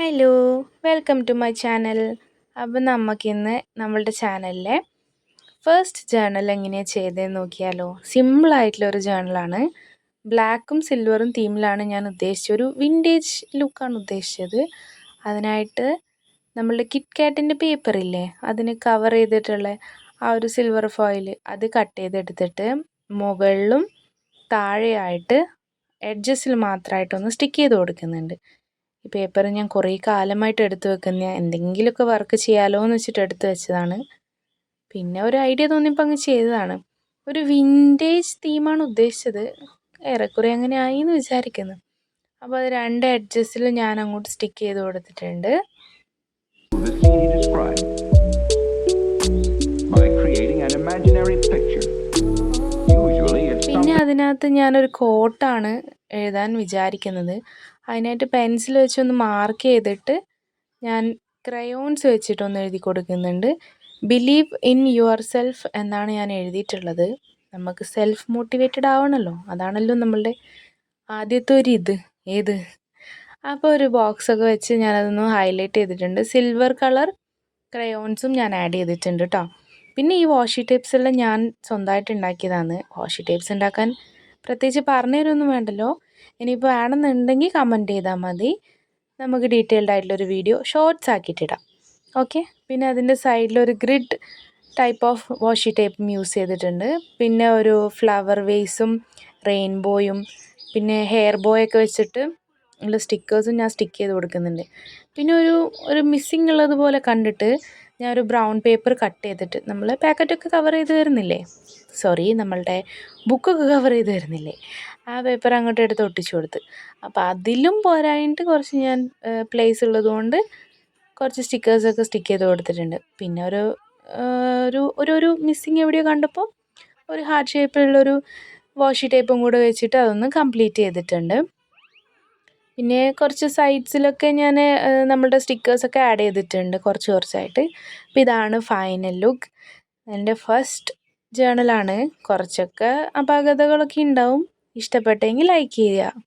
Hello, welcome to my channel. അപ്പോൾ നമുക്കിന്ന് നമ്മളുടെ ചാനലിലെ ഫസ്റ്റ് ജേണൽ എങ്ങനെയാണ് ചെയ്തതെന്ന് നോക്കിയാലോ. സിമ്പിളായിട്ടുള്ളൊരു ജേണലാണ്. ബ്ലാക്കും സിൽവറും തീമിലാണ് ഞാൻ ഉദ്ദേശിച്ചത്. ഒരു വിൻറ്റേജ് ലുക്കാണ് ഉദ്ദേശിച്ചത്. അതിനായിട്ട് നമ്മളുടെ കിറ്റ് കാറ്റിൻ്റെ പേപ്പറില്ലേ, അതിന് കവർ ചെയ്തിട്ടുള്ള ആ ഒരു സിൽവർ ഫോയിൽ അത് കട്ട് ചെയ്തെടുത്തിട്ട് മുകളിലും താഴെയായിട്ട് എഡ്ജസിൽ മാത്രമായിട്ടൊന്ന് സ്റ്റിക്ക് ചെയ്ത് കൊടുക്കുന്നുണ്ട്. ഈ പേപ്പർ ഞാൻ കുറേ കാലമായിട്ട് എടുത്തു വെക്കുന്ന, എന്തെങ്കിലുമൊക്കെ വർക്ക് ചെയ്യാമല്ലോ എന്ന് വെച്ചിട്ട് എടുത്തു വെച്ചതാണ്. പിന്നെ ഒരു ഐഡിയ തോന്നിയപ്പോൾ അങ്ങ് ചെയ്തതാണ്. ഒരു വിൻറ്റേജ് തീമാണ് ഉദ്ദേശിച്ചത്. ഏറെക്കുറെ അങ്ങനെ ആയി എന്ന് വിചാരിക്കുന്നു. അപ്പോൾ അത് രണ്ട് എഡ്ജസിൽ ഞാൻ അങ്ങോട്ട് സ്റ്റിക്ക് ചെയ്ത് കൊടുത്തിട്ടുണ്ട്. പിന്നെ അതിനകത്ത് ഞാനൊരു കോട്ടാണ് എഴുതാൻ വിചാരിക്കുന്നത്. അതിനായിട്ട് പെൻസിൽ വെച്ചൊന്ന് മാർക്ക് ചെയ്തിട്ട് ഞാൻ ക്രയോൺസ് വെച്ചിട്ടൊന്ന് എഴുതി കൊടുക്കുന്നുണ്ട്. ബിലീവ് ഇൻ യുവർ സെൽഫ് എന്നാണ് ഞാൻ എഴുതിയിട്ടുള്ളത്. നമുക്ക് സെൽഫ് മോട്ടിവേറ്റഡ് ആവണമല്ലോ, അതാണല്ലോ നമ്മളുടെ ആദ്യത്തെ ഒരു ഏത്. അപ്പോൾ ഒരു ബോക്സൊക്കെ വെച്ച് ഞാനതൊന്ന് ഹൈലൈറ്റ് ചെയ്തിട്ടുണ്ട്. സിൽവർ കളർ ക്രയോൺസും ഞാൻ ആഡ് ചെയ്തിട്ടുണ്ട് കേട്ടോ. പിന്നെ ഈ വാഷി ടേപ്സ് എല്ലാം ഞാൻ സ്വന്തമായിട്ട് ഉണ്ടാക്കിയതാണ്. വാഷി ടേപ്സ് ഉണ്ടാക്കാൻ പ്രത്യേകിച്ച് പറഞ്ഞു തരുമൊന്നും വേണ്ടല്ലോ. ഇനിയിപ്പോൾ വേണമെന്നുണ്ടെങ്കിൽ കമൻറ്റ് ചെയ്താൽ മതി. നമുക്ക് ഡീറ്റെയിൽഡ് ആയിട്ടുള്ളൊരു വീഡിയോ ഷോർട്സ് ആക്കിയിട്ടിടാം. ഓക്കെ. പിന്നെ അതിൻ്റെ സൈഡിലൊരു ഗ്രിഡ് ടൈപ്പ് ഓഫ് വാഷി ടേപ്പും യൂസ് ചെയ്തിട്ടുണ്ട്. പിന്നെ ഒരു ഫ്ലവർ വേസും റെയിൻബോയും പിന്നെ ഹെയർ ബോയൊക്കെ വെച്ചിട്ട് ഉള്ള സ്റ്റിക്കേഴ്സും ഞാൻ സ്റ്റിക്ക് ചെയ്ത് കൊടുക്കുന്നുണ്ട്. പിന്നെ ഒരു മിസ്സിങ് ഉള്ളതുപോലെ കണ്ടിട്ട് ഞാൻ ഒരു ബ്രൗൺ പേപ്പർ കട്ട് ചെയ്തിട്ട്, നമ്മൾ പാക്കറ്റൊക്കെ കവർ ചെയ്ത് തരുന്നില്ലേ, നമ്മളുടെ ബുക്കൊക്കെ കവർ ചെയ്ത് തരുന്നില്ലേ, ആ പേപ്പർ അങ്ങോട്ട് എടുത്ത് ഒട്ടിച്ചു കൊടുത്ത്. അപ്പോൾ അതിലും പോരായിട്ട് കുറച്ച് ഞാൻ പ്ലേസ് ഉള്ളതുകൊണ്ട് കുറച്ച് സ്റ്റിക്കേഴ്സൊക്കെ സ്റ്റിക്ക് ചെയ്ത് കൊടുത്തിട്ടുണ്ട്. പിന്നെ ഒരു മിസ്സിങ് എവിടെയോ കണ്ടപ്പോൾ ഒരു ഹാർട്ട് ഷേപ്പിലുള്ളൊരു വാഷി ടേപ്പും കൂടെ വെച്ചിട്ട് അതൊന്ന് കംപ്ലീറ്റ് ചെയ്തിട്ടുണ്ട്. പിന്നെ കുറച്ച് സൈഡ്സിലൊക്കെ ഞാൻ നമ്മളുടെ സ്റ്റിക്കേഴ്സൊക്കെ ആഡ് ചെയ്തിട്ടുണ്ട് കുറച്ചായിട്ട്. അപ്പോൾ ഇതാണ് ഫൈനൽ ലുക്ക്. എൻ്റെ ഫസ്റ്റ് ജേണലാണ്. കുറച്ചൊക്കെ അപാകതകളൊക്കെ ഉണ്ടാവും. ഇഷ്ടപ്പെട്ടെങ്കിൽ ലൈക്ക് ചെയ്യുക.